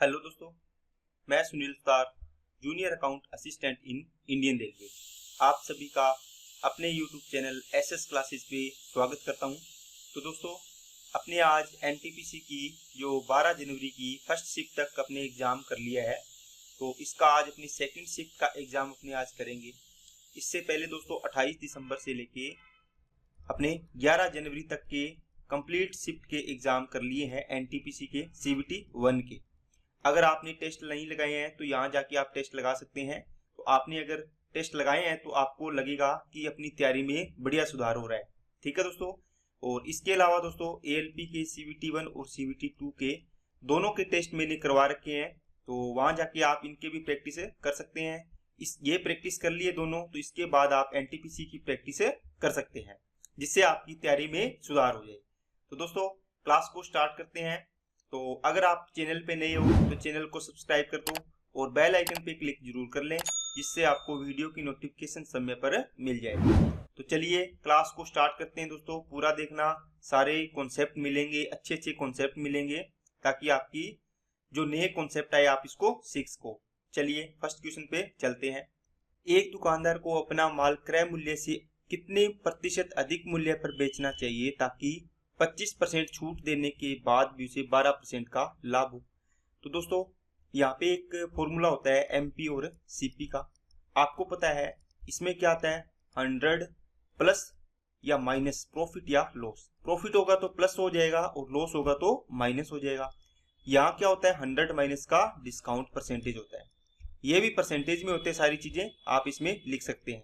Hello दोस्तों, मैं सुनील तार, junior account assistant in Indian railway, आप सभी का अपने यूट्यूब चैनल एसएस क्लासेस पे स्वागत करता हूं। तो दोस्तों, अपने आज एनटीपीसी की जो 12 जनवरी की फर्स्ट शिफ्ट तक अपने एग्ज़ाम कर लिया है, तो इसका आज अपनी सेकंड शिफ्ट का एग्ज़ाम अपने आज करेंगे। इससे पहले दोस्तों 28 दिसंबर से लेके अपने 11 जनवरी तक के कंप्लीट शिफ्ट के एग्ज़ाम कर लिए हैं एनटीपीसी के सीबीटी 1 के। अगर आपने टेस्ट नहीं लगाए हैं तो यहाँ जाके आप टेस्ट लगा सकते हैं। तो आपने अगर टेस्ट लगाए हैं तो आपको लगेगा कि अपनी तैयारी में बढ़िया सुधार हो रहा है। ठीक है दोस्तों। और इसके अलावा दोस्तों एएलपी के सीबीटी 1 और सीबीटी 2 के दोनों के टेस्ट मैंने करवा रखे हैं, तो वहाँ जाके आप इनके भी प्रैक्टिस कर सकते हैं। ये प्रैक्टिस कर लिए दोनों, तो इसके बाद आप एनटीपीसी की प्रैक्टिस कर सकते हैं, जिससे आपकी तैयारी में सुधार हो जाए। तो दोस्तों क्लास को स्टार्ट करते हैं। तो अगर आप चैनल पे नए हो तो चैनल को सब्सक्राइब कर दो और बेल आइकन पे क्लिक जरूर कर लें, जिससे आपको वीडियो की नोटिफिकेशन समय पर मिल जाए। तो चलिए क्लास को स्टार्ट करते हैं दोस्तों। पूरा देखना, सारे कॉन्सेप्ट मिलेंगे, अच्छे अच्छे कॉन्सेप्ट मिलेंगे, ताकि आपकी जो नए कॉन्सेप्ट आए आप इसको सीख सको। चलिए फर्स्ट क्वेश्चन पे चलते हैं। एक दुकानदार को अपना माल क्रय मूल्य से कितने प्रतिशत अधिक मूल्य पर बेचना चाहिए ताकि 25% छूट देने के बाद भी उसे 12% का लाभ हो। तो दोस्तों यहाँ पे एक फॉर्मूला होता है एमपी और सीपी का, आपको पता है। इसमें क्या आता है, 100 प्लस या माइनस प्रॉफिट या लॉस। प्रॉफिट होगा तो प्लस हो जाएगा और लॉस होगा तो माइनस हो जाएगा। यहाँ क्या होता है, 100 माइनस का डिस्काउंट परसेंटेज होता है। ये भी परसेंटेज में होते हैं, सारी चीजें आप इसमें लिख सकते हैं।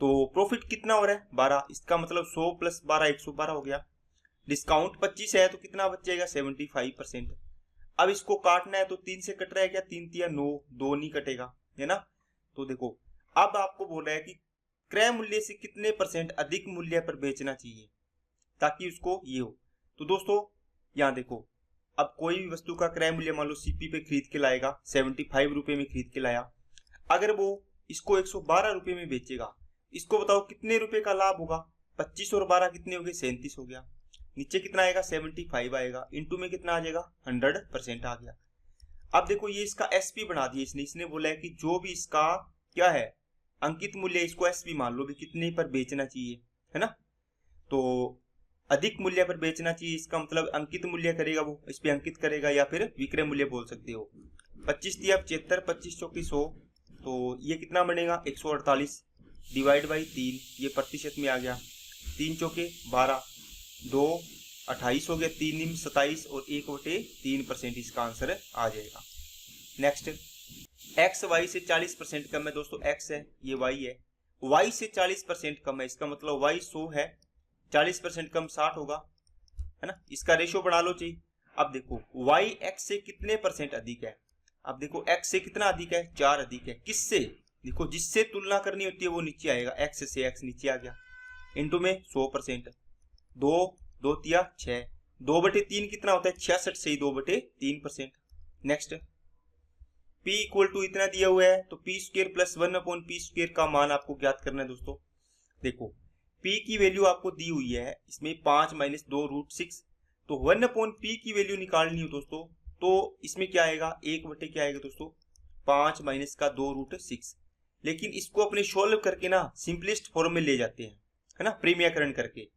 तो प्रॉफिट कितना हो रहा है, 12, इसका मतलब 100 प्लस 12 112 हो गया। डिस्काउंट 25 है तो कितना बच जाएगा, 75%। अब इसको काटना है तो 3 से कट रहा है क्या, 3 तिया 9, 2 नहीं कटेगा, है ना। तो देखो अब आपको बोल रहा है कि क्रय मूल्य से कितने परसेंट अधिक मूल्य पर बेचना चाहिए ताकि उसको ये हो। तो दोस्तों यहाँ देखो, अब कोई भी वस्तु का क्रय मूल्य मान लो सीपी पे खरीद के लाएगा, 75 रुपए में खरीद के लाया। अगर वो इसको 112 रुपए में बेचेगा, इसको बताओ कितने रुपए का लाभ होगा। 25 और 12 कितने हो गए, 37 हो गया। नीचे कितना आएगा, 75 आएगा, इनटू में कितना आ जाएगा, 100% आ गया। अब देखो ये इसका एसपी बना दिया इसने बोला है कि जो भी इसका क्या है अंकित मूल्य, इसको एसपी मान लो भी कितने पर बेचना चाहिए, है ना। तो अधिक मूल्य पर बेचना चाहिए, इसका मतलब अंकित मूल्य करेगा वो, इस पे अंकित करेगा, या फिर विक्रय मूल्य बोल सकते हो। 25 दिया 75, 25 चौकी 100, तो ये कितना बनेगा, 148 डिवाइड बाई 3, ये प्रतिशत में आ गया। 3 चौके 12, 2 28 हो गया, 3 निम 27 और 1/3% इसका आंसर आ जाएगा। नेक्स्ट, एक्स वाई से 40% कम है दोस्तों, एक्स है ये वाई है, वाई से 40% कम है, इसका मतलब वाई 100 है, 40% कम 60 होगा, है ना। इसका रेशो बढ़ा लो चाहिए। अब देखो वाई एक्स से कितने परसेंट अधिक है। अब देखो एक्स से कितना अधिक है, 4 अधिक है। किससे, देखो जिससे तुलना करनी होती है वो नीचे आएगा, एक्स से एक्स नीचे आ गया, इंटू में 100%, 2 2 तिया 6, 2/3 कितना होता है, 66 से ही 2/3%। नेक्स्ट, P इक्वल टू इतना दिया हुआ है, तो पी स्क्र प्लस 1/p² का मान आपको ज्ञात करना है दोस्तों। देखो P की वैल्यू आपको दी हुई है, इसमें 5 माइनस 2√6, तो 1/p की वैल्यू निकालनी हो दोस्तों, तो इसमें क्या आएगा, 1 क्या आएगा दोस्तों, 5 माइनस का 2√6। लेकिन इसको अपने सोल्व करके ना सिंपलेस्ट फॉर्म में ले जाते हैं, है ना, प्रीमियकरण करके।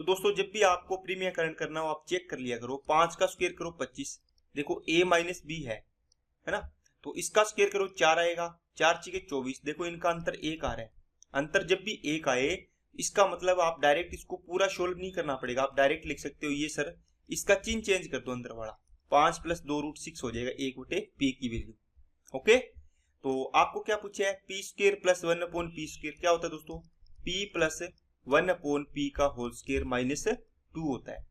तो दोस्तों जब भी आपको प्रीमियकरण करना हो आप चेक कर लिया करो, 5 का स्क्वायर करो 25, देखो a माइनस बी है ना, तो इसका स्क्वायर करो 4 आएगा, 4 छिके 24, देखो इनका अंतर 1 आ रहा है। अंतर जब भी 1 आए, इसका मतलब आप डायरेक्ट इसको पूरा सोल्व नहीं करना पड़ेगा, आप डायरेक्ट लिख सकते हो ये सर इसका चिन्ह चेंज कर दो अंदर वाला, 5 प्लस 2√6 हो जाएगा 1/p की वैल्यू। ओके, तो आपको क्या पूछा है, p² प्लस 1/p² क्या होता है दोस्तों, p प्लस 1/p का होल स्क्वायर माइनस 2 होता है।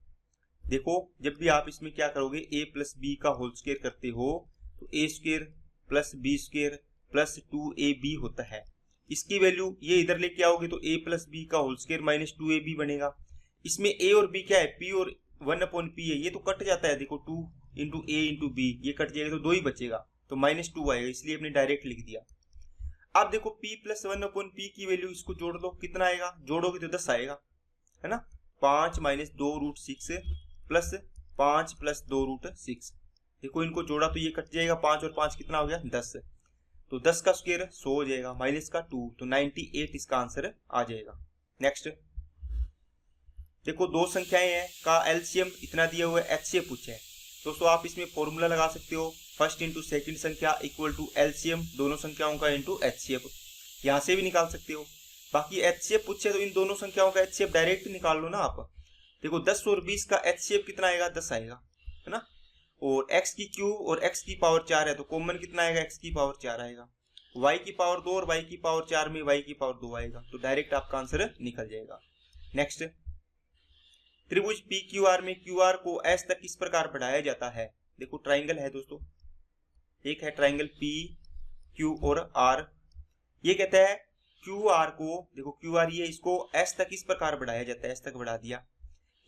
देखो जब भी आप इसमें क्या करोगे, a प्लस बी का होल स्क्वायर करते हो तो a² plus b² plus 2ab होता है। इसकी वैल्यू ये इधर लेके आओगे तो a प्लस बी का होल स्क्वायर माइनस 2ab बनेगा। इसमें a और b क्या है, p और 1/p है, ये तो कट जाता है, देखो 2 इंटू a इंटू b, ये कट जाएगा तो 2 ही बचेगा, तो -2 आएगा, इसलिए हमने डायरेक्ट लिख दिया। अब देखो p प्लस 1/p की वैल्यू, इसको जोड़ लो, कितना आएगा, जोड़ोगे तो 10 आएगा, है ना। 5 माइनस 2√6 प्लस 5 प्लस 2√6, देखो इनको जोड़ा तो ये कट जाएगा, 5 और 5 कितना हो गया 10, तो 10 का स्क्वायर 100 हो जाएगा, माइनस का 2, तो 98 इसका आंसर आ जाएगा। नेक्स्ट देखो दो संख्याएं हैं का एलसीएम इतना दिया हुआ है, एचसीएफ पूछा है दोस्तों। आप इसमें फॉर्मूला लगा सकते हो, फर्स्ट इंटू सेकंड संख्या इक्वल टू एलसीएम दोनों संख्याओं का इंटू एचसीएफ, यहाँ से भी निकाल सकते हो। बाकी एचसीएफ पूछे तो इन दोनों संख्याओं का एचसीएफ डायरेक्ट निकाल लो ना आप। देखो 10 और 20 का एचसीएफ कितना आएगा 10 आएगा, है ना। और x की क्यूब और x की पावर 4 है तो कॉमन कितना आएगा x की पावर 4 आएगा, y की पावर 2 और y की पावर 4 में y की पावर 2 आएगा, तो डायरेक्ट आपका आंसर निकल जाएगा। नेक्स्ट त्रिभुज पी क्यू आर में क्यू आर को एस तक किस प्रकार बढ़ाया जाता है। देखो ट्राइंगल है दोस्तों, एक है ट्राइंगल पी क्यू और आर, ये कहता है क्यू आर को, देखो क्यू आर ये इसको एस तक किस प्रकार बढ़ाया जाता है, एस तक बढ़ा दिया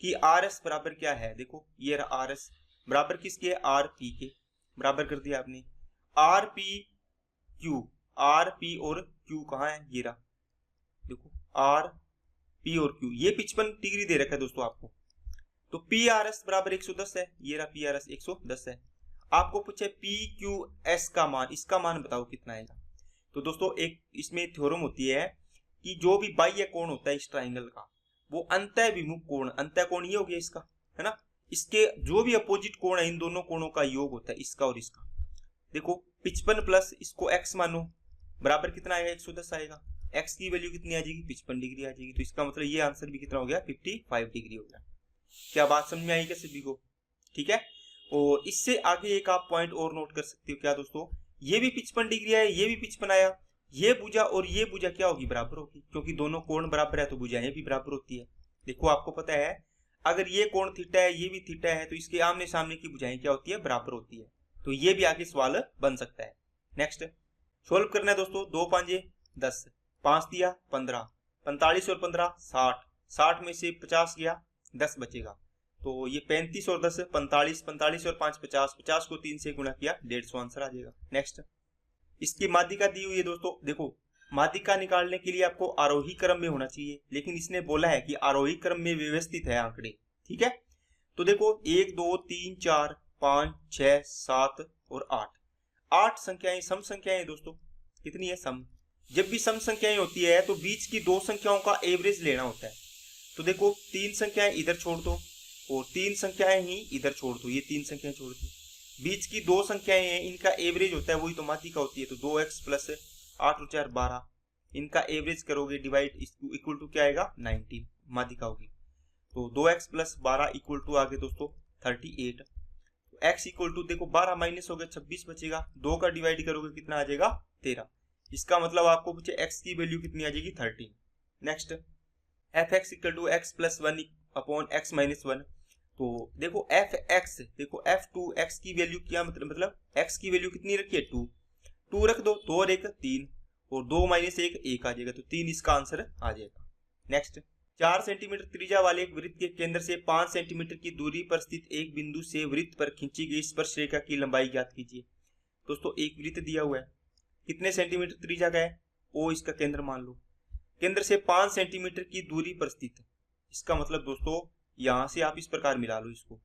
कि आर एस बराबर क्या है। देखो ये रहा आर एस बराबर किसके, आर पी के, बराबर कर दिया आपने R P Q, R P और क्यू कहाँ है, ये रहा देखो आर पी और क्यू, ये 55 डिग्री दे रखा है दोस्तों आपको। तो पी आर एस बराबर 110 है, ये रहा पी आर एस 110 है। आपको पूछे पी क्यू एस का मान, इसका मान बताओ कितना आएगा। तो दोस्तों एक इसमें थ्योरम होती है कि जो भी बाह्य कोण होता है इस ट्राइंगल का वो अंतःविमुख कोण, अंतःकोण ये हो गया इसका, है ना, इसके जो भी अपोजिट कोण है इन दोनों कोणों का योग होता है इसका और इसका। देखो 55 प्लस इसको x मानो बराबर कितना आएगा 110 आएगा, x की वैल्यू कितनी आ जाएगी 55 डिग्री आ जाएगी, तो इसका मतलब ये आंसर भी कितना हो गया 55 डिग्री हो गया। क्या बात समझ में आई क्या सभी को, ठीक है। और इससे आगे एक आप पॉइंट और नोट कर सकते हो, क्या दोस्तों, ये भी 55 डिग्री आया, ये भी 55 आया, ये भुजा और ये भुजा क्या होगी बराबर होगी, क्योंकि दोनों कोण बराबर है तो भुजाएं भी बराबर होती है। देखो आपको पता है अगर ये कोण थीटा है ये भी थीटा है तो इसके आमने सामने की भुजाएं क्या होती है बराबर होती है, तो ये भी आगे सवाल बन सकता है। नेक्स्ट सोल्व करना है दोस्तों, 2 5 10, 5 दिया 15, 45 और 15 60, 60 में से 50 गया 10 बचेगा, तो ये 35 और 10 45, 45 और 5 50, 50 को 3 से गुणा किया 150 आंसर आ जाएगा। नेक्स्ट इसकी माध्यिका दी हुई है दोस्तों, देखो माध्यिका निकालने के लिए आपको आरोही क्रम में होना चाहिए, लेकिन इसने बोला है कि आरोही क्रम में व्यवस्थित है आंकड़े, ठीक है। तो देखो 1 2 3 4 5 6 7 और 8 संख्याएं सम संख्याएं दोस्तों, कितनी है सम। जब भी सम संख्याएं होती है तो बीच की दो संख्याओं का एवरेज लेना होता है। तो देखो 3 संख्याएं इधर छोड़ दो और 3 संख्याएं ही इधर छोड़ दो, ये 3 संख्याएं छोड़ दी, बीच की दो संख्याएं हैं इनका एवरेज होता है, वही तो माध्यिका होती है। तो 2x प्लस 8 और 4 12, इनका एवरेज करोगे डिवाइड इक्वल टू क्या आएगा 19, माध्यिका होगी। तो 2x प्लस 12 इक्वल टू आगे दोस्तों 38, x इक्वल टू देखो 12 माइनस हो गया 26 बचेगा, 2 का डिवाइड करोगे कितना आ जाएगा 13, इसका मतलब आपको पूछे x की वैल्यू कितनी आ जाएगी 13। Next fx equal to x plus 1 upon x minus 1, तो देखो fx, देखो f2x की वैल्यू क्या मतलब x की वैल्यू कितनी रखी है 2 रख दो, 2 और 1 3 और 2 माइनस 1 आ जाएगा, तो 3 इसका आंसर आ जाएगा। नेक्स्ट 4 सेंटीमीटर त्रिज्या वाले एक वृत्त के केंद्र से 5 सेंटीमीटर की दूरी पर स्थित एक बिंदु से वृत्त पर खींची गई स्पर्श रेखा की लंबाई ज्ञात कीजिए। दोस्तों एक वृत्त दिया हुआ है, कितने सेंटीमीटर त्रिज्या का है, ओ इसका केंद्र मान लो, केंद्र से 5 सेंटीमीटर की दूरी पर स्थित है, इसका मतलब दोस्तों यहां से आप इस प्रकार मिला लो इसको,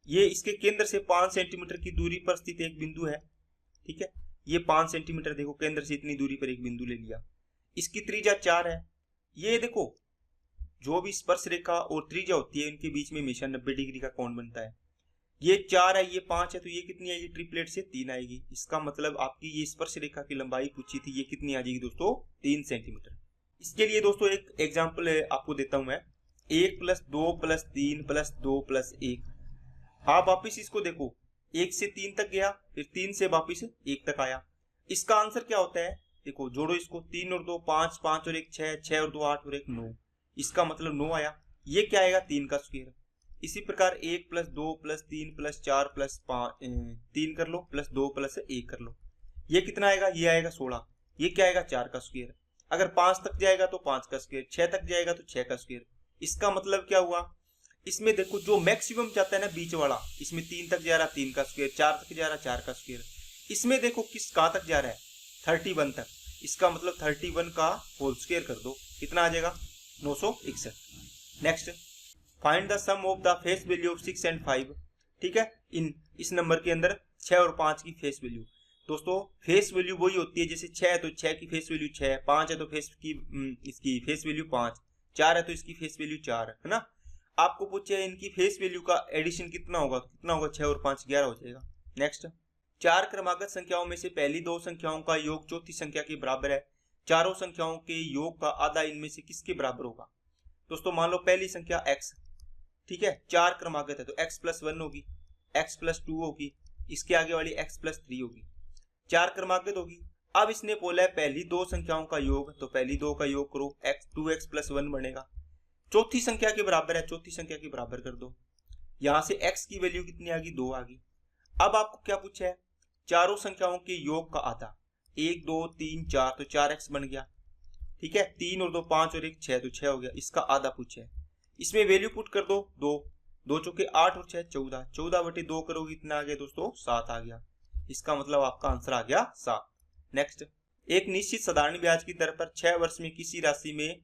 ये इसके केंद्र से 5 सेंटीमीटर की दूरी पर स्थित एक बिंदु है, ठीक है। ये 5 सेंटीमीटर देखो केंद्र से इतनी दूरी पर एक बिंदु ले लिया, इसकी त्रिज्या 4 है। ये देखो जो भी स्पर्श रेखा और त्रिज्या होती है इनके बीच में हमेशा 90 डिग्री का कोण बनता है। ये 4 है ये 5 है, तो ये कितनी आएगी ट्रिपलेट से 3 आएगी, इसका मतलब आपकी ये स्पर्श रेखा की लंबाई पूछी थी, ये कितनी आ जाएगी दोस्तों 3 सेंटीमीटर। इसके लिए दोस्तों एक एग्जाम्पल आपको देता हूं मैं, 1 प्लस 2 प्लस 3 प्लस 2 प्लस 1, आप वापिस इसको देखो 1 से 3 तक गया, फिर 3 से वापिस 1 तक आया, इसका आंसर क्या होता है, देखो जोड़ो इसको 3 और 2 5, 5 और 1 6, 6 और 2 8 और 1 9, इसका मतलब 9 आया, ये क्या आएगा 3 का स्क्वायर। इसी प्रकार 1 प्लस 2 प्लस 3 प्लस 4 प्लस 3 कर लो प्लस 2 प्लस 1 कर लो, ये कितना आएगा, ये आएगा 16, ये क्या आएगा 4 का स्क्वायर। अगर 5 तक जाएगा तो 5 का स्क्वायर, 6 तक जाएगा तो 6 का स्क्वायर, इसका मतलब क्या हुआ, इसमें देखो जो मैक्सिमम जाता है ना बीच वाला, इसमें 3 तक जा रहा 3 का स्क्वायर, 4 तक जा रहा 4 का स्क्वायर, इसमें देखो किस कहां तक जा रहा है 31 तक, इसका मतलब 31 का होल स्क्वायर कर दो, कितना आ जाएगा 961। Next find the sum of the face value of 6 and 5, ठीक है, इन इस नंबर के अंदर 6 और 5 की फेस वैल्यू। दोस्तों फेस वैल्यू वही होती है, जैसे 6 है तो 6 की फेस वैल्यू 6, 5 है तो इसकी फेस वैल्यू 5, 4 है तो इसकी फेस वैल्यू 4 है ना। आपको पूछे इनकी फेस वैल्यू का एडिशन कितना होगा, तो कितना होगा 6 और 5 11 हो जाएगा। नेक्स्ट, चार क्रमागत संख्याओं में से पहली दो संख्याओं का योग चौथी संख्या के बराबर है, चारों संख्याओं के योग का आधा इनमें से किसके बराबर होगा। दोस्तों मान लो पहली संख्या x, ठीक है, चार क्रमागत है तो x+1 होगी, x+2 होगी, इसके आगे वाली x+3 होगी, चार क्रमागत होगी। अब इसने बोला है पहली दो संख्याओं का योग, तो पहली दो का योग करो, 2x+1 बनेगा, चौथी संख्या के बराबर है, चौथी संख्या के बराबर कर दो। यहां से x की वैल्यू कितनी आ गई, 2 आ गई। अब आपको क्या पूछा है, चारों संख्याओं के योग का आधा, 1 2 3 4 तो 4x बन गया, ठीक है, 3 और 2 5 और 1 6 तो 6 हो गया, इसका आधा पूछा है। इसमें वैल्यू पुट कर दो, 2 2 चौके 8 और 6 14, 14/2 करोगे इतना आ गया दोस्तों 7 आ गया, इसका मतलब आपका आंसर आ गया 7। नेक्स्ट, एक निश्चित साधारण ब्याज की दर पर 6 वर्ष में किसी राशि में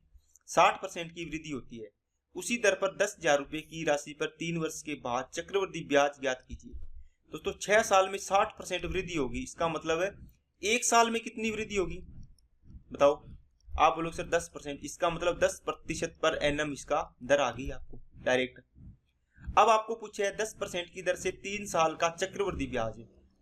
60% की वृद्धि होती है, उसी दर पर 10,000 रुपए की राशि पर 3 वर्ष के बाद चक्रवृद्धि ब्याज ज्ञात कीजिए। दोस्तों 6 साल में 60% वृद्धि होगी, इसका मतलब है एक साल में कितनी वृद्धि होगी बताओ। आप बोलोगे सर 10%, इसका मतलब 10% पर एनम इसका दर आ गई आपको डायरेक्ट। अब आपको पूछा है 10% की दर से 3 साल का चक्रवृद्धि ब्याज,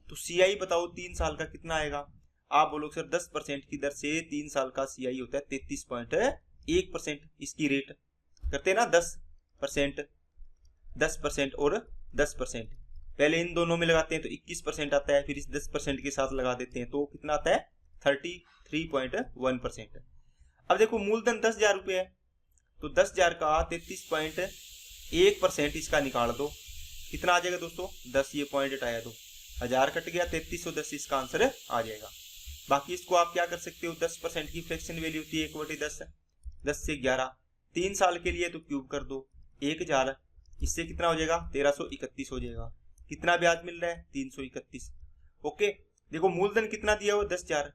तो सीआई बताओ 3 साल का कितना आएगा। आप बोलोगे सर 10% की दर से 3 साल का सीआई होता है 33.1%, इसकी रेट करते हैं ना 10%, 10% और 10%, पहले इन दोनों में लगाते हैं तो 21% आता है, फिर इस 10% के साथ लगा देते हैं तो कितना आता है 33.1%। अब देखो मूलधन 10,000 रुपये है, तो 10,000 का 33.1% इसका निकाल दो, कितना आ जाएगा दोस्तों 10, ये पॉइंट हटाया तो 1000 कट गया, 3310 इसका आंसर आ जाएगा। बाकी इसको आप क्या कर सकते हो, 10% की फ्रैक्शन वैल्यू होती है 1/10, 10 से 11, 3 साल के लिए तो क्यूब कर दो 1000, इससे कितना हो जाएगा 1331 हो जाएगा। कितना ब्याज मिल रहा है 331। ओके, देखो मूलधन कितना दिया हुआ 10,000,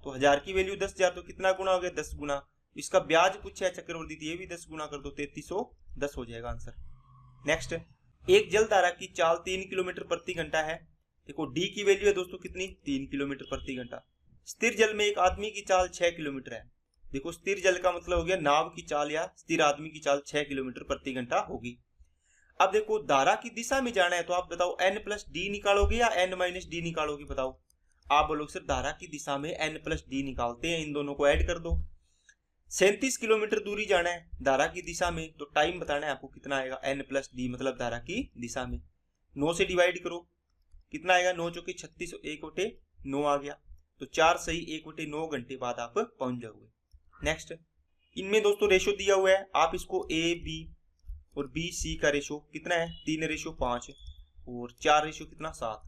तो 1000 की वैल्यू 10,000 तो कितना गुना हो गया 10 गुना, इसका ब्याज पूछा है चक्रवृद्धि, ये भी 10 गुना कर दो 3310 हो जाएगा आंसर। नेक्स्ट, एक जलधारा की चाल 3 किलोमीटर प्रति घंटा है, देखो डी की वैल्यू है दोस्तों कितनी 3 किलोमीटर प्रति घंटा। स्थिर जल में एक आदमी की चाल 6 किलोमीटर है, देखो स्थिर जल का मतलब हो गया नाव की चाल या स्थिर आदमी की चाल 6 किलोमीटर प्रति घंटा होगी। अब देखो धारा की दिशा में जाना है, तो आप बताओ n+d निकालोगे या n-d निकालोगे बताओ। आप बोलोगे सर धारा की दिशा में n+d निकालते हैं, इन दोनों को ऐड कर दो। 37 किलोमीटर दूरी जाना है धारा की दिशा में, तो टाइम बताना है आपको कितना आएगा n+d मतलब धारा की दिशा में, 9 से डिवाइड करो कितना आएगा 9 चौके 36, 1/9 आ गया, तो 4 सही 1/9 घंटे बाद आप पहुंच जाओगे। नेक्स्ट, इनमें दोस्तों रेशो दिया हुआ है, आप इसको a b और बी सी का रेशो कितना है 3:5 और 4 कितना 7,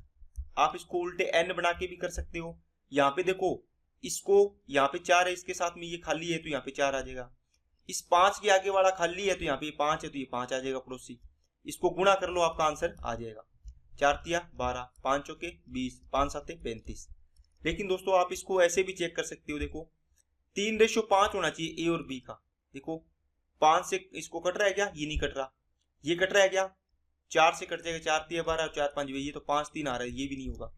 आप इसको उल्टे n बना के भी कर सकते हो। यहाँ पे देखो इसको, यहाँ पे 4 है, इसके साथ में ये खाली है तो यहाँ पे 4 आ जाएगा, इस 5 के आगे वाला खाली है तो यहाँ पे 5 है तो ये 5 आ जाएगा पड़ोसी, इसको गुणा कर लो आपका आंसर आ जाएगा, 4 तिया 12, 5 चौके 20, 5 7 35। लेकिन दोस्तों आप इसको ऐसे भी चेक कर सकते हो, देखो 3:5 होना चाहिए ए और बी का, देखो 5 से इसको कट रहा है क्या, ये नहीं कट रहा, ये कट रहा है क्या 4 से कट जाएगा, 4 तिया 12 और 4 5 ये तो 5 3 आ रहा है, ये भी नहीं होगा,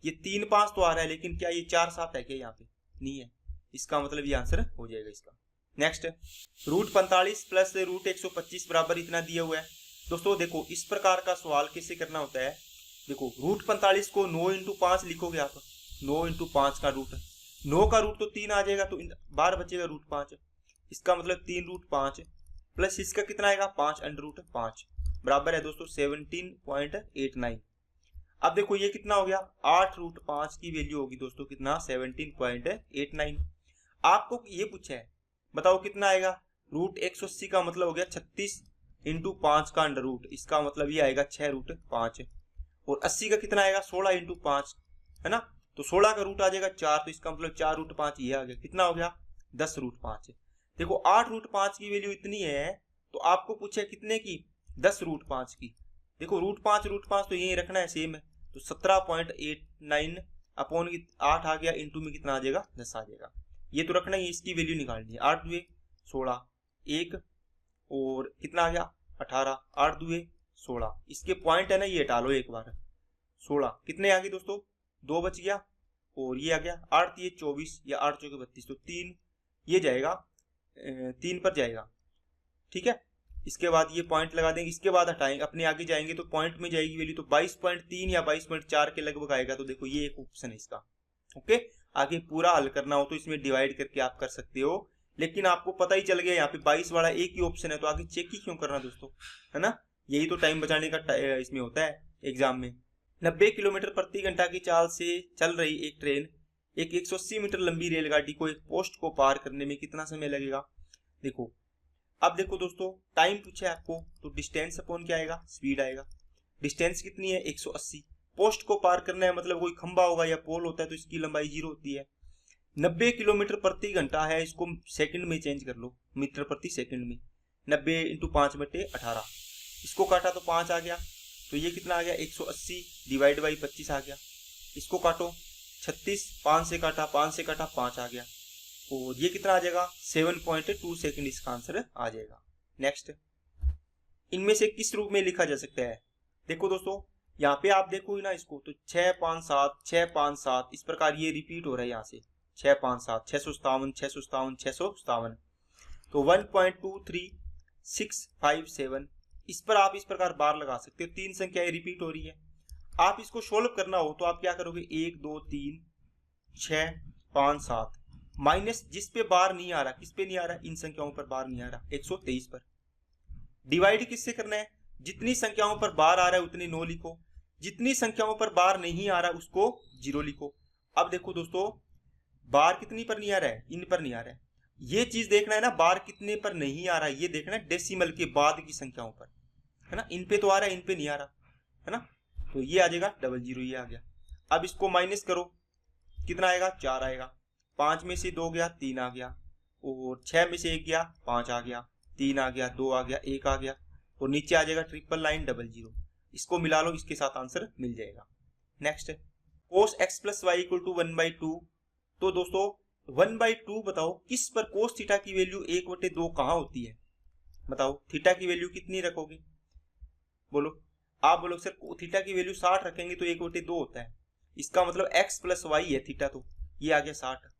ये 3 5 तो आ रहा है, लेकिन क्या ये 4 7 है क्या यहाँ पे नहीं है, इसका मतलब ये आंसर हो जाएगा इसका। नेक्स्ट, √45 प्लस √125 बराबर इतना दिया हुआ है। दोस्तों देखो इस प्रकार का सवाल कैसे करना होता है, देखो √45 को 9 × 5 लिखोगे आप, 9 × 5 का रूट, 9 का रूट तो 3 आ जाएगा, तो बार बचेगा √5, इसका मतलब 3√5 प्लस इसका कितना आएगा 5√5 बराबर है दोस्तों 17.89। अब देखो ये कितना हो गया 8√5 की वैल्यू होगी दोस्तों कितना 17.89। आपको ये पूछा है बताओ कितना आएगा, √180 का मतलब हो गया 36 × 5 का अंडर रूट, इसका मतलब ये आएगा 6√5, और 80 का कितना आएगा 16 × 5 है ना, तो 16 का रूट आ जाएगा 4, तो इसका मतलब 4√5 ये आ गया, कितना हो गया 10√5। देखो 8√5 की वैल्यू इतनी है, तो आपको पूछे कितने की 10√5 की, देखो √5 तो यही रखना है सेम है, तो 17.89 अपॉन 8 आ गया, इंटू में कितना आ जाएगा 10 आ जाएगा, ये तो रखना ही, इसकी वैल्यू निकालनी है, 8 2 16 1 और कितना आ गया 18, 8 2 16, इसके पॉइंट है ना ये हटा लो एक बार, 16, कितने आ गए दोस्तों, 2 बच गया, और ये आ गया 8 ये 24 या 8 चौके 32, तो 3 ये जाएगा, 3 पर जाएगा। ठीक है, इसके बाद ये पॉइंट लगा देंगे, इसके बाद हटाएंगे, अपने आगे जाएंगे तो पॉइंट में जाएगी वैल्यू, तो 22.3 या 22.4 के लगभग आएगा। तो देखो ये एक ऑप्शन है इसका। ओके, आगे पूरा हल करना हो तो इसमें डिवाइड करके आप कर सकते हो, लेकिन आपको पता ही चल गया यहाँ पे 22 वाला एक ही ऑप्शन है, तो आगे चेक ही क्यों करना दोस्तों, है ना। यही तो टाइम बचाने का इसमें होता है एग्जाम में। 90 किलोमीटर प्रति घंटा की चाल से चल रही एक ट्रेन एक 180 मीटर लंबी रेलगाड़ी को एक पोस्ट को पार करने में कितना समय लगेगा। देखो, अब देखो दोस्तों, टाइम पूछा है आपको, तो डिस्टेंस अपॉन क्या आएगा, स्पीड आएगा। डिस्टेंस कितनी है, 180। पोस्ट को पार करना है, मतलब कोई खंबा होगा या पोल होता है तो इसकी लंबाई 0 होती है। 90 किलोमीटर प्रति घंटा है, इसको सेकंड में चेंज कर लो, मीटर प्रति सेकंड में। 90 इंटू 5/18, इसको काटा तो 5 आ गया, तो ये कितना आ गया, 180 डिवाइड बाई 25 आ गया। इसको काटो 36, 5 से काटा 5 आ गया, और ये कितना आ जाएगा, 7.2 सेकंड इसका आंसर आ जाएगा। नेक्स्ट, इनमें से किस रूप में लिखा जा सकता है। देखो दोस्तों, यहाँ पे आप देखो ना इसको, तो 6 5 7 6 5 7 इस प्रकार ये रिपीट हो रहा है यहाँ से, 6 5 7 657 657 657, तो 1.23657 इस पर आप इस प्रकार बार लगा सकते हो। 3 संख्याएं रिपीट हो रही है। आप इसको सोल्व करना हो तो आप क्या करोगे, 1 2 3 6 5 7 माइनस जिस पे बार नहीं आ रहा, किस पे नहीं आ रहा, इन संख्याओं पर बार नहीं आ रहा, 123 पर। डिवाइड किससे करना है, जितनी संख्याओं पर बार आ रहा है उतनी 9 लिखो, जितनी संख्याओं पर बार नहीं आ रहा उसको 0 लिखो। अब देखो दोस्तों, बार कितनी पर नहीं आ रहा है, इन पर नहीं आ रहा है, ये चीज देखना है ना, बार कितने पर नहीं आ रहा है, ये देखना है डेसिमल के बाद की संख्याओं पर, है ना। इन पे तो आ रहा है, इन पे नहीं आ रहा, है ना, तो ये आ जाएगा 00, ये आ गया। अब इसको माइनस करो, कितना आएगा, 4 आएगा। 5 में से 2 गया, 3 आ गया, और 6 में से 1 गया, 5 आ गया, 3 आ गया, 2 आ गया, 1 आ गया, और नीचे आ जाएगा 99900। इसको मिला लो, इसके साथ आंसर मिल जाएगा। Next, cos x + y = 1/2। तो दोस्तों 1/2 बताओ, किस पर cos थीटा की वैल्यू 1/2 कहाँ होती है, बताओ। थीटा की वैल्यू कितनी रखोगे, बोलो। आप बोलो सर थीटा की वैल्यू 60 रखेंगे तो 1/2 होता है, इसका मतलब x + y है थीटा, तो ये आ गया 60।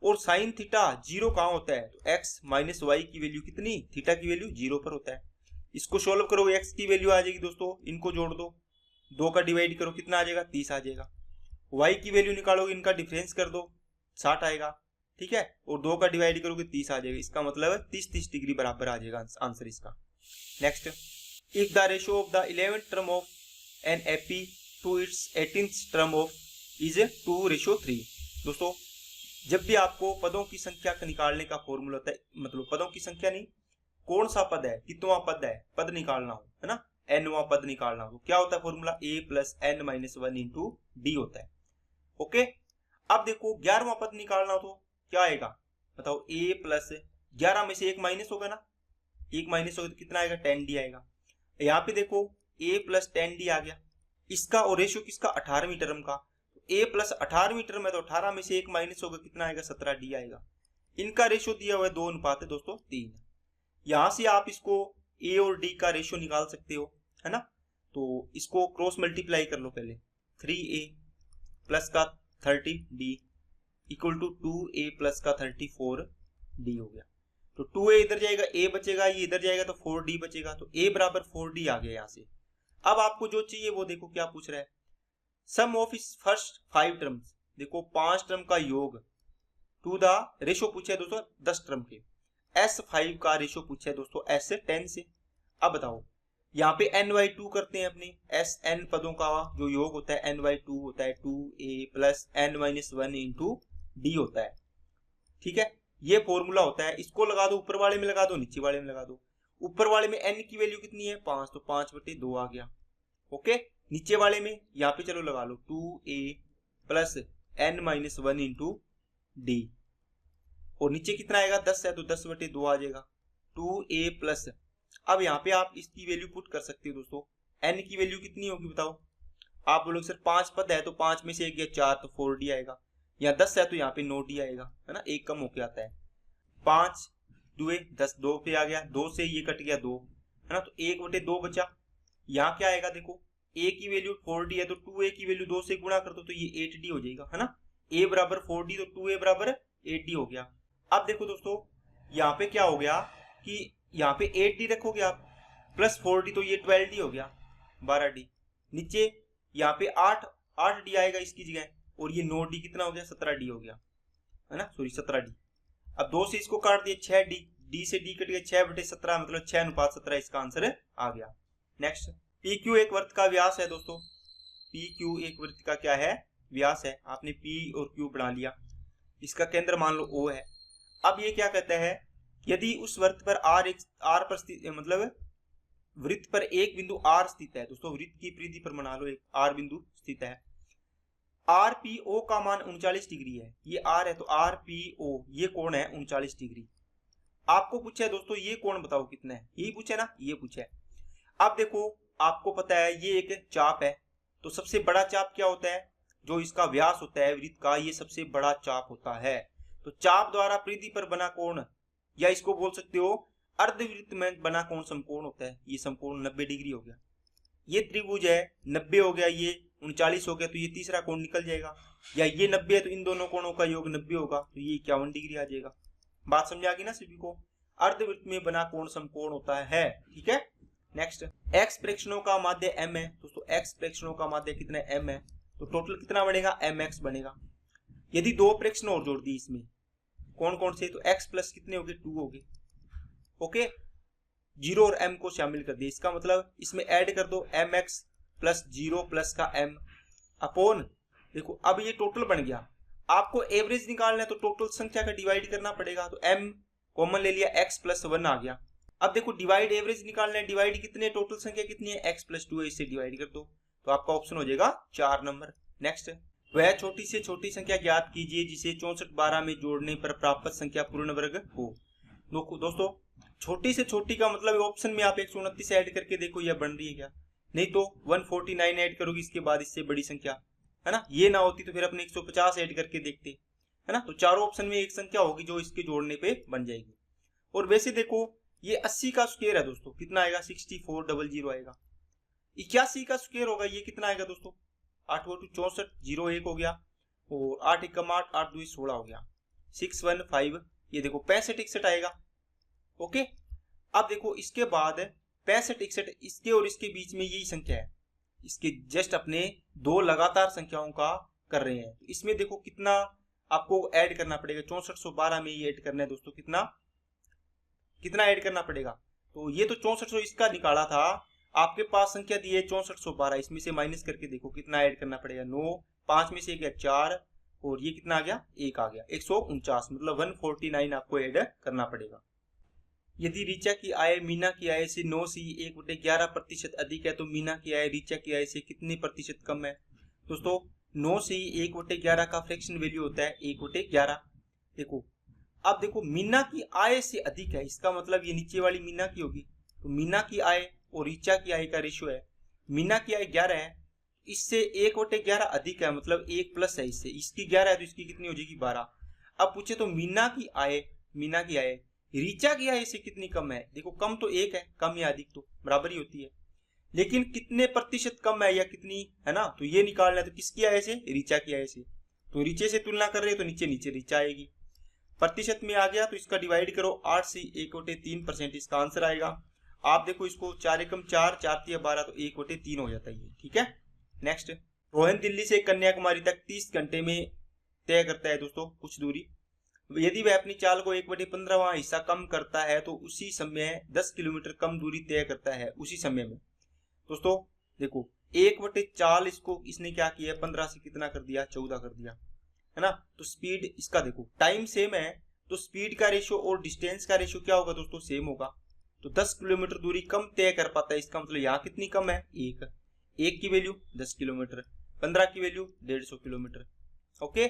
और साइन थीटा 0 कहाँ होता है, तो x - y की वैल्यू कितनी, थीटा की वैल्यू 0 पर होता है। इसको सोल्व करो, x की वैल्यू आ जाएगी दोस्तों, इनको जोड़ दो, 2 का डिवाइड करो, कितना आ जाएगा, 30 आ जाएगा। y की वैल्यू निकालोगे, इनका डिफरेंस कर दो, 60 आएगा, ठीक है, और 2 का डिवाइड करोगे 30 आ जाएगा। इसका मतलब 30 डिग्री बराबर आ जाएगा आंसर इसका। Next, if the ratio of the 11th term of an AP to its 18th term of is 2:3। दोस्तों, जब भी आपको पदों की संख्या का निकालने का फॉर्मूला होता है, मतलब पदों की संख्या नहीं, कौन सा पद है, कितवां पद है, पद निकालना हो, है ना, nवां पद निकालना हो, क्या होता है फॉर्मूला, a + n - 1 × d होता है। ओके, अब देखो 11वां पद निकालना हो तो क्या आएगा, बताओ। a + 11 में से 1 माइनस होगा ना, 1 माइनस होगा तो कितना आएगा, 10d आएगा। यहाँ पे देखो a + 10d आ गया, इसका और रेशियो किसका, 18वीं टर्म का। a + 18वीं टर्म है तो 18 में से 1 माइनस होगा, कितना आएगा, 17d आएगा। इनका रेशियो दिया हुआ है 2 अनुपात है दोस्तों 3। यहां से आप इसको a और d का रेशियो निकाल सकते हो, है ना। तो इसको क्रॉस मल्टीप्लाई कर लो पहले, 3a प्लस का 30d equal to 2a plus का 34d हो गया। तो 2a इधर जाएगा, a बचेगा, ये इधर जाएगा तो 4d बचेगा, तो a बराबर 4d आ गया यहाँ से। अब आपको जो चाहिए वो देखो क्या पूछ रहा है, सम ऑफ इस फर्स्ट 5 टर्म्स। देखो 5 टर्म का योग टू द रेशियो पूछा है दोस्तों 10 टर्म के, S5 का रेशियो पूछा है दोस्तों S10 से। अब बताओ, यहाँ पे n/2 करते हैं अपने, Sn पदों का जो योग होता है n/2 होता है 2a + n - 1 × d होता है, ठीक है, ये फॉर्मूला होता है। इसको लगा दो, ऊपर वाले में लगा दो, नीचे वाले में लगा दो। ऊपर वाले में n की वैल्यू कितनी है, 5, तो 5/2 आ गया। ओके, नीचे वाले में यहाँ पे चलो लगा लो 2a + n - 1 × d, और नीचे कितना आएगा, 10 है तो 10/2 आ जाएगा, 2a प्लस। अब यहाँ पे आप इसकी वैल्यू पुट कर सकते हो दोस्तों, n की वैल्यू कितनी होगी बताओ। आप बोलोगे सर 5 पद है तो 5 में से 1 गया 4 तो 4d आएगा, यहाँ 10 है तो यहाँ पे 9d आएगा, है ना, 1 कम होके आता है। 5 2 10, 2 पे आ गया, 2 से ये कट गया 2, है ना, तो 1/2 बचा। यहाँ क्या आएगा देखो, a की वैल्यू 4d है तो 2a की वैल्यू 2 से गुणा कर दो तो ये 8d हो जाएगा, है ना। a बराबर 4d तो 2a बराबर 8d हो गया। अब देखो दोस्तों यहाँ पे क्या हो गया कि यहाँ पे 8d रखोगे आप प्लस 4d तो ये 12d हो गया 12d। नीचे यहाँ पे 8d आएगा इसकी जगह और ये 9d कितना हो गया 17d हो गया, है ना, सॉरी 17d। अब 2 से इसको काट दिया 6d, d से d कट गया 6/17 मतलब 6:17 इसका आंसर आ गया। नेक्स्ट PQ एक वृत्त का व्यास है दोस्तों, PQ एक वृत्त का क्या है व्यास है। आपने P और Q बना लिया, इसका केंद्र मान लो O है। अब ये क्या कहता है यदि उस वृत्त पर R पर स्थित मतलब वृत्त पर एक बिंदु R स्थित है दोस्तों, वृत्त की परिधि पर बना लो एक R बिंदु स्थित है, RPO का मान 39 डिग्री है, ये R है तो RPO ये कोण है 39 डिग्री। आपको पूछा है दोस्तों ये कोण बताओ कितना है, यही पूछा ना, ये पूछा है। अब देखो आपको पता है ये एक चाप है तो सबसे बड़ा चाप क्या होता है, जो इसका व्यास होता है वृत्त का ये सबसे बड़ा चाप होता है। तो चाप द्वारा परिधि पर बना कोण या इसको बोल सकते हो अर्धवृत्त में बना कोण समकोण होता है, ये समकोण 90 डिग्री हो गया। ये त्रिभुज है 90 हो गया, ये 39 हो गया तो ये तीसरा कोण निकल जाएगा, या ये 90 है तो इन दोनों कोणों का योग 90 होगा तो ये 51 डिग्री आ जाएगा। बात समझ आ गई ना सभी को, अर्धवृत्त में बना कोण समकोण होता है, ठीक है। नेक्स्ट x प्रेक्षणों का माध्य m है दोस्तों, x प्रेक्षणों का माध्य कितना m है तो टोटल कितना बनेगा mx बनेगा। यदि 2 प्रेक्षण और जोड़ दी इसमें कौन कौन से तो x प्लस कितने हो गए 2 हो गए, ओके 0 और m को शामिल कर दिया, इसका मतलब इसमें ऐड कर दो mx प्लस 0 प्लस का m अपॉन, देखो अब ये टोटल बन गया। आपको एवरेज निकालना है तो टोटल संख्या का डिवाइड करना पड़ेगा, तो m कॉमन ले लिया x प्लस 1 आ गया। अब देखो डिवाइड एवरेज निकालना है, डिवाइड कितने टोटल संख्या कितनी है x प्लस 2 है, इससे डिवाइड कर दो तो आपका ऑप्शन हो जाएगा 4 नंबर। नेक्स्ट वह छोटी से छोटी संख्या ज्ञात कीजिए जिसे 64/12 में जोड़ने पर प्राप्त संख्या पूर्ण वर्ग हो। दोस्तों छोटी से छोटी का मतलब ऑप्शन में आप 129 ऐड करके देखो यह बन रही है क्या, नहीं तो 149 ऐड करोगे इसके बाद इससे बड़ी संख्या, है ना, ये ना होती तो फिर अपने 150 ऐड करके देखते, है ना। तो चारों ऑप्शन में एक संख्या होगी जो इसके जोड़ने पे बन जाएगी। और वैसे देखो ये 80 का स्क्वायर है दोस्तों, कितना आएगा 6400 आएगा। 81 का स्क्वायर होगा ये कितना आएगा दोस्तों 8 2 64 0 1 हो गया और 8 1 8 8 2 16 हो गया 615, ये देखो 65 61 आएगा, ओके। अब देखो इसके बाद 65 61 इसके और इसके बीच में यही संख्या है, इसके जस्ट अपने 2 लगातार संख्याओं का कर रहे हैं। इसमें देखो कितना आपको ऐड करना पड़ेगा, 6412 में ये ऐड करना है दोस्तों, कितना ऐड करना पड़ेगा, तो ये तो 6400 इसका निकाला था, आपके पास संख्या दी है 6412, इसमें से माइनस करके देखो कितना ऐड करना पड़ेगा, 9 5 में से गया 4 और ये कितना आ गया 1 आ गया 149, मतलब 149 आपको ऐड करना पड़ेगा। यदि रीचा की आय मीना की आय से 9 से 1/11% अधिक है तो मीना की आय रीचा की आय से कितने प्रतिशत कम है। दोस्तों 9 से 1/11 का फ्रैक्शन वैल्यू होता है 1/11। देखो अब देखो मीना की आय से अधिक है, इसका मतलब ये नीचे वाली मीना की होगी, तो मीना की आय और रीचा की आय का रेशियो है, मीना की आय 11 है, इससे 1/11 अधिक है मतलब 1 प्लस है इससे, इसकी 11 है तो इसकी कितनी हो जाएगी 12। अब पूछे तो मीना की आय रीचा की आय से कितनी कम है, देखो कम तो 1 है, कम या अधिक तो बराबर ही होती है, लेकिन कितने प्रतिशत कम है या कितनी, है ना, तो ये निकालना है तो किसकी आय से रीचा की आय से, तो रीचे से तुलना कर रहे हो तो नीचे नीचे रीचा आएगी। प्रतिशत में आ गया तो इसका डिवाइड करो 8 से 1/3% इसका आंसर आएगा। आप देखो इसको 4 एकम 4 4 3 12 तो 1/3 हो जाता है, ठीक है। नेक्स्ट रोहन दिल्ली से कन्याकुमारी तक 30 घंटे में तय करता है दोस्तों कुछ दूरी, यदि वह अपनी चाल को 1/15वां हिस्सा कम करता है तो उसी समय 10 किलोमीटर कम दूरी तय करता है उसी समय में। दोस्तों देखो 1/4 इसको इसने क्या किया 15 से कितना कर दिया 14 कर दिया, है ना। तो स्पीड इसका देखो टाइम सेम है तो स्पीड का रेशियो और डिस्टेंस का रेशियो क्या होगा दोस्तों सेम होगा, तो 10 किलोमीटर दूरी कम तय कर पाता है, इसका मतलब यहाँ कितनी कम है 1 की वैल्यू 10 किलोमीटर, 15 की वैल्यू 150 किलोमीटर, ओके।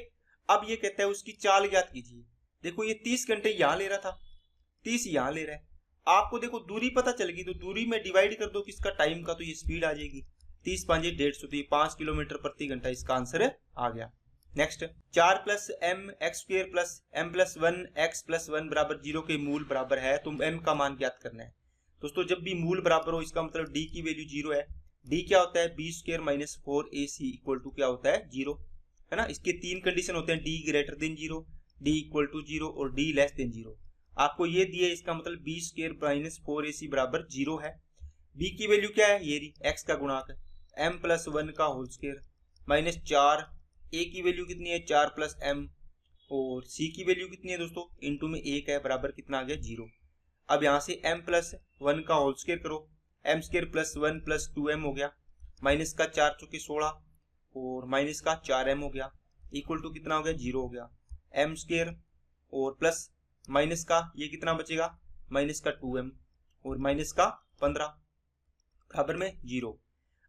अब ये कहता है उसकी चाल ज्ञात कीजिए, देखो ये 30 घंटे यहाँ ले रहा था 30 यहाँ ले रहा है, आपको देखो दूरी पता चल गई तो दूरी में डिवाइड कर दो किसका टाइम का, तो ये स्पीड आ जाएगी 30 5 150 तो ये 5 किलोमीटर प्रति घंटा इसका आंसर आ गया। नेक्स्ट 4 + mx² + m+1 x+1 बराबर 0 के मूल बराबर है तो m का मान ज्ञात करना है। दोस्तों जब भी मूल बराबर हो इसका मतलब d की वैल्यू 0 है डी क्या होता है, B square minus 4ac equal to क्या होता है, 0, है ना। इसके 3 कंडीशन होते हैं, D greater than 0, D equal to 0 और डी लेस देन 0। आपको ये दिए, इसका मतलब बी स्क्वायर माइनस 4ac बराबर 0 है। बी की वैल्यू क्या है, ये रही एक्स का गुणांक है, m प्लस 1 का होल स्क्वायर माइनस 4, ए की वैल्यू कितनी है 4 प्लस m, और सी की वैल्यू कितनी है दोस्तों, इनटू में 1 है, बराबर कितना आ गया 0। अब यहाँ से m प्लस 1 का होल स्क्वायर करो, m square plus 1 plus 2m हो गया, माइनस का 4 चौके 16 और माइनस का 4m हो गया, इक्वल टू कितना हो गया 0 हो गया। m स्क्वायर और प्लस माइनस का ये कितना बचेगा, माइनस का 2m और माइनस का 15 बराबर में 0।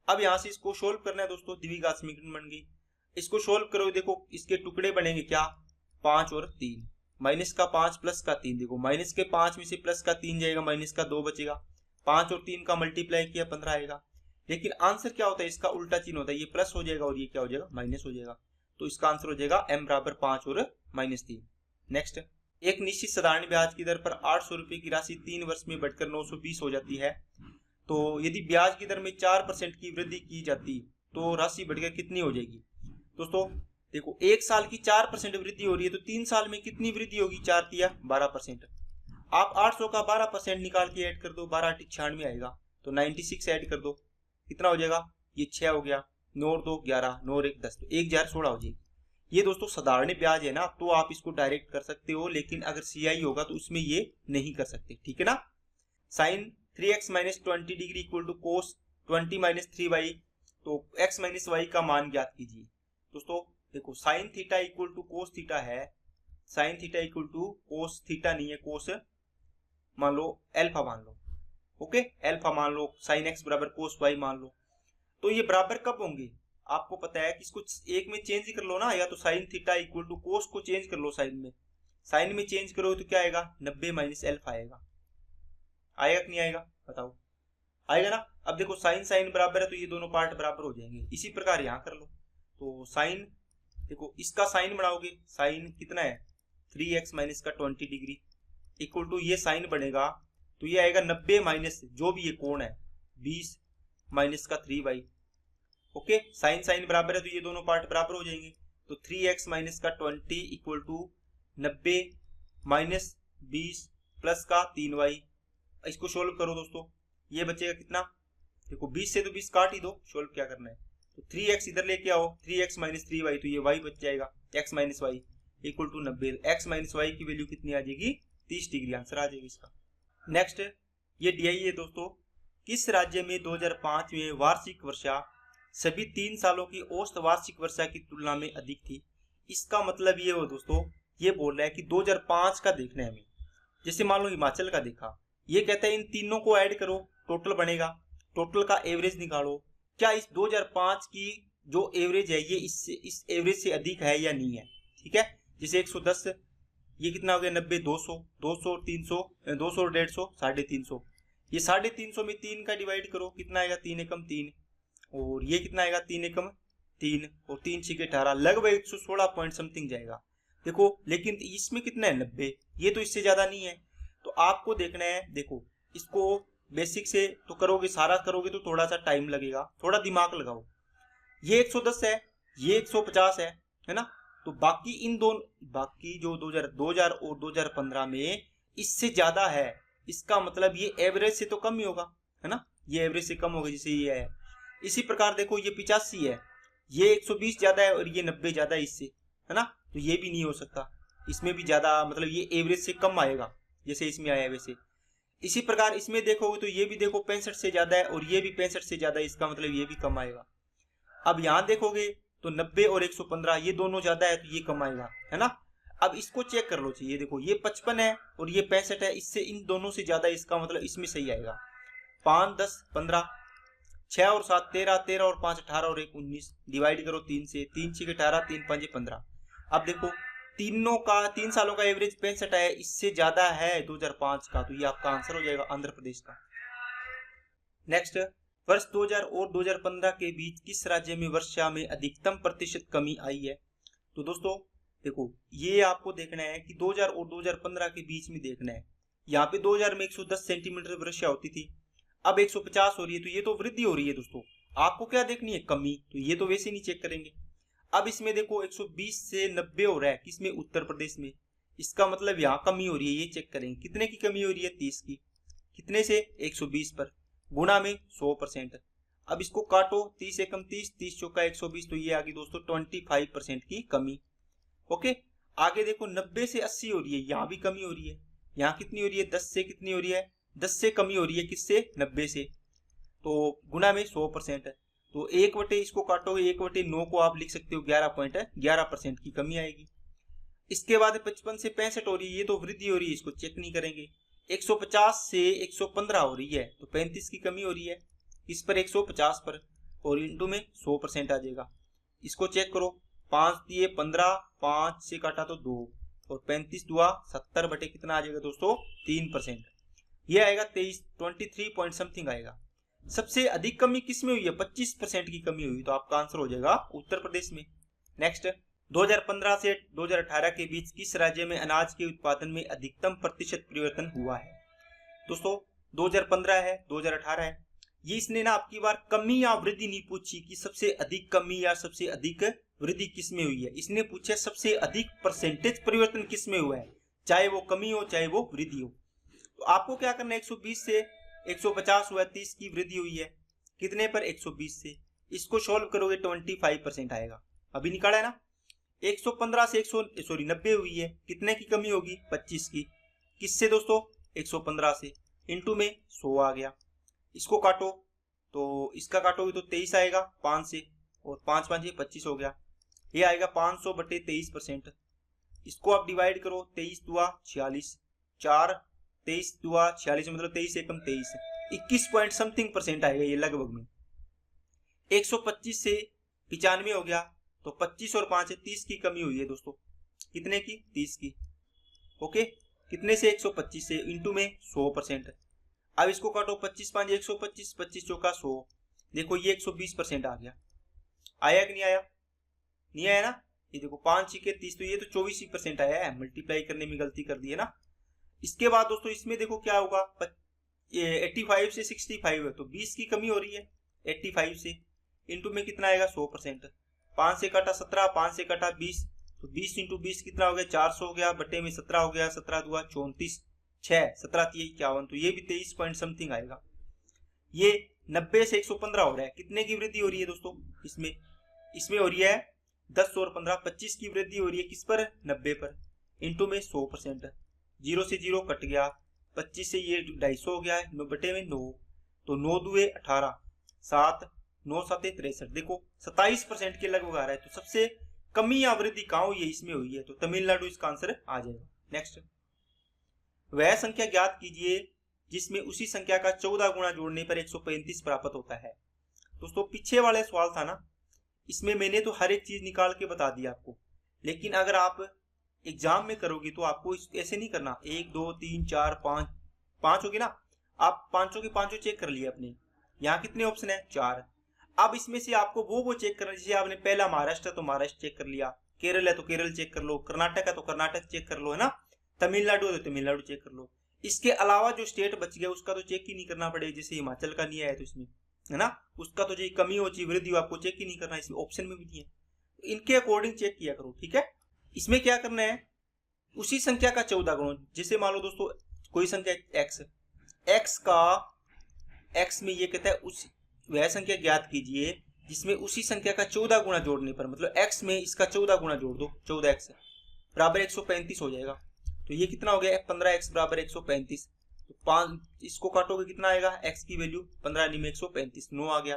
अब यहाँ से इसको सोल्व करना है दोस्तों, द्विघात समीकरण बन गई। इसको सोल्व करो, देखो इसके टुकड़े बनेंगे क्या, 5 और 3, माइनस का 5 प्लस का 3, देखो माइनस के 5 में से प्लस का 3 जाएगा, माइनस का 2 बचेगा, 5 और 3 का मल्टीप्लाई किया 15 आएगा। लेकिन आंसर क्या होता है, इसका उल्टा चिन्ह होता है, ये प्लस हो जाएगा और ये क्या हो जाएगा, माइनस हो जाएगा। तो इसका आंसर हो जाएगा m बराबर 5 और -3। नेक्स्ट, एक निश्चित साधारण ब्याज की दर पर 800 रुपए की राशि 3 वर्ष में बढ़कर 920 हो जाती है। तो यदि ब्याज की दर में 4% की वृद्धि की जाती तो राशि बढ़कर कितनी हो जाएगी। दोस्तों देखो, एक साल की 4% वृद्धि हो रही है तो 3 साल में कितनी वृद्धि होगी, 4 या 12%। आप 800 का 12% निकाल के ऐड कर दो, 12 96 आएगा, तो 96 ऐड कर दो, कितना हो जाएगा, ये 6 हो गया, 9 2 11, 9 1 10, तो 1016 हो जाएगी। ये दोस्तों साधारण ब्याज है ना, तो आप इसको डायरेक्ट कर सकते हो, लेकिन अगर CI होगा तो उसमें ये नहीं कर सकते, ठीक है ना। Sine 3x minus 20 degree equal to cos 20 minus 3y, तो x माइनस y का मान ज्ञात कीजिए। दोस्तों देखो, sine theta equal to cos theta है, sine theta equal to cos theta नहीं है, कोस मान लो एल्फा मान लो, ओके, एल्फा मान लो, साइन x बराबर कोस y मान लो। तो ये बराबर कब होंगे, आपको पता है कि इसको एक में चेंज कर लो ना, या तो साइन थीटा इक्वल टू कोस को चेंज कर लो, साइन में चेंज करो तो क्या आएगा, 90 माइनस एल्फा आएगा, आएगा कि नहीं आएगा बताओ, आएगा ना। अब देखो साइन साइन बराबर है तो ये दोनों पार्ट बराबर हो जाएंगे। इसी प्रकार यहाँ कर लो, तो साइन देखो इसका साइन बढ़ाओगे, साइन कितना है 3x माइनस का 20 डिग्री इक्वल टू ये साइन बनेगा तो ये आएगा 90 माइनस जो भी ये कोण है 20 माइनस का 3y, ओके। साइन साइन बराबर है तो ये दोनों पार्ट बराबर हो जाएंगे, तो 3x माइनस का 20 इक्वल टू 90 माइनस 20 प्लस का 3y। इसको सोल्व करो दोस्तों, ये बचेगा कितना, देखो 20 से तो 20 काट ही दो, सोल्व क्या करना है, तो 3x इधर लेके आओ, 3x माइनस 3y, तो ये y बच जाएगा, x minus y equal to 90, x minus y की वैल्यू कितनी आ जाएगी, 30 डिग्री, आंसर आ जाएगा इसका। नेक्स्ट ये DI है दोस्तों, किस राज्य में 2005 में वार्षिक वर्षा सभी 3 सालों की औसत वार्षिक वर्षा की तुलना में अधिक थी। इसका मतलब ये हो दोस्तों, ये बोल रहा है कि 2005 का देखना है हमें, जैसे मान लो हिमाचल का देखा, ये कहता है इन तीनों को ऐड करो, टोटल बनेगा, टोटल का एवरेज निकालो, क्या इस 2005 की जो एवरेज है ये इस एवरेज से अधिक है या नहीं है, ठीक है। जैसे 110, ये कितना हो गया 90, 200, 200 300, 200 150, 350, ये 350 में 3 का डिवाइड करो, कितना आएगा 3 एकम 3, और ये कितना आएगा 3 एकम 3 और 3 6 18, लगभग 116 पॉइंट समथिंग जाएगा। देखो लेकिन इसमें कितना है 90, ये तो इससे ज्यादा नहीं है, तो आपको देखना है, देखो इसको बेसिक से तो करोगे, सारा करोगे तो थोड़ा सा टाइम लगेगा, थोड़ा दिमाग लगाओ। ये 110 है, ये 150 है ना, तो बाकी इन दोनों, बाकी जो 2000 और 2015 में इससे ज्यादा है, इसका मतलब ये एवरेज से तो कम ही होगा, है ना, ये एवरेज से कम होगा, जैसे ये है। इसी प्रकार देखो ये 85 है, ये 120 ज्यादा है और ये 90 ज्यादा है इससे, है ना, तो ये भी नहीं हो सकता, इसमें भी ज्यादा, मतलब ये एवरेज से कम आएगा जैसे इसमें आया वैसे। इसी प्रकार इसमें देखोगे तो ये भी देखो 65 से ज्यादा है और ये भी 65 से ज्यादा है, इसका मतलब ये भी कम आएगा। अब यहाँ देखोगे तो 90 और 115 ये दोनों ज्यादा है तो ये कम आएगा, है ना। अब इसको चेक कर लो, चाहिए देखो ये 55 है और ये 65 है, इससे इन दोनों से ज्यादा, इसका मतलब इसमें सही आएगा। 5 10 15, 6 और 7 13, 13 और 5 18 और 1 19, डिवाइड करो 3 से, 3 6 18, 3 5 15। अब देखो तीनों का 3 सालों का एवरेज 65 है, इससे ज्यादा है 2005 का, तो ये आपका आंसर हो जाएगा आंध्र प्रदेश का। नेक्स्ट, वर्ष 2000 और 2015 के बीच किस राज्य में वर्षा में अधिकतम प्रतिशत कमी आई है। तो दोस्तों देखो ये आपको देखना है कि 2000 और 2015 के बीच में देखना है। यहाँ पे 2000 में 110 सेंटीमीटर वर्षा होती थी, अब 150 हो रही है, तो ये तो वृद्धि हो रही है दोस्तों। आपको क्या देखनी है, कमी, तो ये तो वैसे नहीं चेक करेंगे। अब इसमें देखो 120 से 90 हो रहा है, किसमें, उत्तर प्रदेश में, इसका मतलब यहाँ कमी हो रही है, ये चेक करेंगे कितने की कमी हो रही है, 30 की, कितने से, 120 पर, गुणा में 100%। अब इसको काटो, 30 एकम 30, 30 चौका 120, तो ये आ गई दोस्तों 25% की कमी। ओके, आगे देखो 90 से 80 हो रही है, यहाँ भी कमी हो रही है, यहाँ कितनी हो रही है, 10 से कितनी हो रही है, 10 से कमी हो रही है, किससे, 90 से, तो गुणा में 100%। तो 1/, इसको काटोगे 1/9 को आप लिख सकते हो 11% की कमी आएगी। इसके बाद 55 से 65 हो रही है, ये तो वृद्धि हो रही है, इसको चेक नहीं करेंगे। 150 से 115 हो रही है, तो 35 की कमी हो रही है, इस पर 150 पर, और इंटू में 100% आ जाएगा। इसको चेक करो, 5 दिए 15, 5 से काटा तो 2, और 35 दुआ 70 बटे कितना आ जाएगा दोस्तों, 3%। ये आएगा 23 पॉइंट समथिंग आएगा। सबसे अधिक कमी किस में हुई है, 25% की कमी हुई, तो आपका आंसर हो जाएगा उत्तर प्रदेश में। नेक्स्ट, 2015 से 2018 के बीच किस राज्य में अनाज के उत्पादन में अधिकतम प्रतिशत परिवर्तन हुआ है। दोस्तों 2015 है, 2018 है, ये इसने ना आपकी बार कमी या वृद्धि नहीं पूछी कि सबसे अधिक कमी या सबसे अधिक वृद्धि किस में हुई है, इसने पूछा सबसे अधिक परसेंटेज परिवर्तन किस में हुआ है, चाहे वो कमी हो चाहे वो वृद्धि हो। तो आपको क्या करना है, 120 से 150 हुआ, 30 की वृद्धि हुई है, कितने पर, 120 से, इसको सोल्व करोगे 25% आएगा, अभी निकाला है ना। 115 से 90 हुई है, कितने की कमी होगी, 25 की, किससे दोस्तों, 115 से, इंटू में 100 आ गया। इसको काटो, तो इसका काटोगे तो 23 आएगा 5 से, और 5 5 25 हो गया, ये आएगा 500 बटे 23%। इसको आप डिवाइड करो, 23 दुआ 46, 4 23 दुआ 46, मतलब 23 एकम 23, 21 पॉइंट समथिंग परसेंट आएगा ये लगभग में। 125 से 95 हो गया, तो 25 और 5 है, 30 की कमी हुई है दोस्तों, कितने की, 30 की। ओके, कितने से, 125 से, इंटू में 100%। अब इसको काटो, 25 5 125, 25 चौका 100, देखो ये 120% आ गया, आया कि नहीं आया, नहीं आया ना। ये देखो 5 छीके 30, तो ये तो 24% आया है, मल्टीप्लाई करने में गलती कर दी है ना। इसके बाद दोस्तों इसमें देखो क्या होगा, 85 से 65 है, तो 20 की कमी हो रही है 85 से, इंटू में कितना आएगा, 100%। 5 से काटा 17, 5 से काटा 20, तो 20 इंटू 20 कितना हो गया, 400 हो गया, बटे में 17 हो गया, 17 दुआ 34, 6 17 51, तो ये भी 23 पॉइंट समथिंग आएगा। ये 90 से 115 हो रहा है, कितने की वृद्धि हो रही है दोस्तों, इसमें हो रही है 10 और 15, 25 की वृद्धि हो रही है, किस पर, 90 पर, इंटू में 100%। 0 से 0 कट गया, 25 से ये 250 हो गया है, 9 बटे में 9, तो 9 दुए 18, 7 9 7 63, देखो 27% के लगभग आ रहा है। तो सबसे कमी या वृद्धि कहाँ हुई है, इसमें हुई है, तो तमिलनाडु इसका आंसर आ जाएगा। नेक्स्ट, वह संख्या ज्ञात कीजिए जिसमें उसी संख्या का 14 गुना जोड़ने पर 135 प्राप्त होता है। दोस्तों पीछे वाले सवाल था ना, इसमें मैंने तो हर एक चीज निकाल के बता दिया आपको, लेकिन अगर आप एग्जाम में करोगे तो आपको ऐसे नहीं करना, 1 2 3 4 5 होगी ना, आप पांचों के पांचों चेक कर लिए अपने, यहाँ कितने ऑप्शन है, 4। अब इसमें से आपको वो चेक करना, जैसे आपने पहला महाराष्ट्र है तो महाराष्ट्र चेक कर लिया, केरल है तो केरल चेक कर लो, कर्नाटक है तो कर्नाटक चेक कर लो, है ना, तमिलनाडु है तो तमिलनाडु चेक कर लो। इसके अलावा जो स्टेट बच गया उसका तो चेक ही नहीं करना पड़ेगा, जैसे हिमाचल का नहीं आया तो इसमें, है ना, उसका तो जो कमी हो चाहिए वृद्धि आपको चेक ही नहीं करना, इसमें ऑप्शन में भी नहीं है, तो इनके अकॉर्डिंग चेक किया करो, ठीक है। इसमें क्या करना है, उसी संख्या का 14 गुना, जैसे मान लो दोस्तों कोई संख्या x में ये कहता है उस वह संख्या ज्ञात कीजिए जिसमें उसी संख्या का 14 गुना जोड़ने पर, मतलब x में इसका 14 गुना जोड़ दो, 14x बराबर 135 हो जाएगा। तो ये कितना हो गया, 15x बराबर 135, तो 5 इसको काटोगे कितना आएगा, x की वैल्यू 15 में 135, 9 आ गया।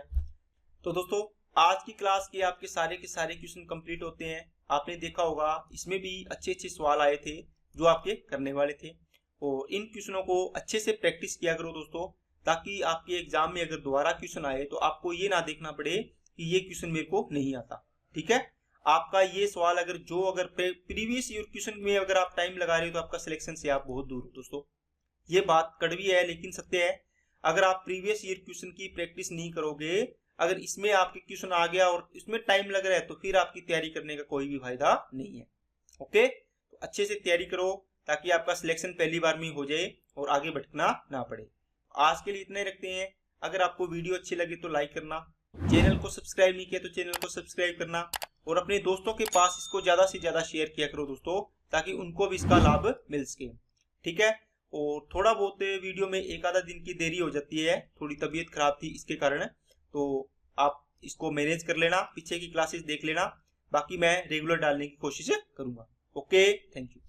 तो दोस्तों आज की क्लास के आपके सारे के सारे क्वेश्चन कंप्लीट होते हैं। आपने देखा होगा इसमें भी अच्छे अच्छे सवाल आए थे जो आपके करने वाले थे, और इन क्वेश्चनों को अच्छे से प्रैक्टिस किया करो दोस्तों, ताकि आपके एग्जाम में अगर दोबारा क्वेश्चन आए तो आपको ये ना देखना पड़े कि ये क्वेश्चन मेरे को नहीं आता, ठीक है। आपका ये सवाल अगर प्रीवियस ईयर क्वेश्चन में अगर आप टाइम लगा रहे हो तो आपका सिलेक्शन से आप बहुत दूर हो दोस्तों। ये बात कड़वी है लेकिन सत्य है, अगर आप प्रीवियस ईयर क्वेश्चन की प्रैक्टिस नहीं करोगे, अगर इसमें आपके क्वेश्चन आ गया और इसमें टाइम लग रहा है तो फिर आपकी तैयारी करने का कोई भी फायदा नहीं है। ओके, तो अच्छे से तैयारी करो ताकि आपका सिलेक्शन पहली बार में हो जाए और आगे भटकना ना पड़े। आज के लिए इतना ही रखते हैं। अगर आपको वीडियो अच्छी लगे तो लाइक करना, चैनल को सब्सक्राइब नहीं किया तो चैनल को सब्सक्राइब करना, और अपने दोस्तों के पास इसको ज़्यादा से ज़्यादा शेयर किया करो दोस्तों, ताकि उनको भी इसका लाभ मिल सके। ठीक है, और थोड़ा बहुत वीडियो में एक आधा दिन की देरी हो जाती है, थोड़ी तबीयत खराब थी इसके कारण, तो आप इसको मैनेज कर लेना, पीछे की क्लासेस देख लेना, बाकी मैं रेगुलर डालने की कोशिश करूँगा। Okay, thank you.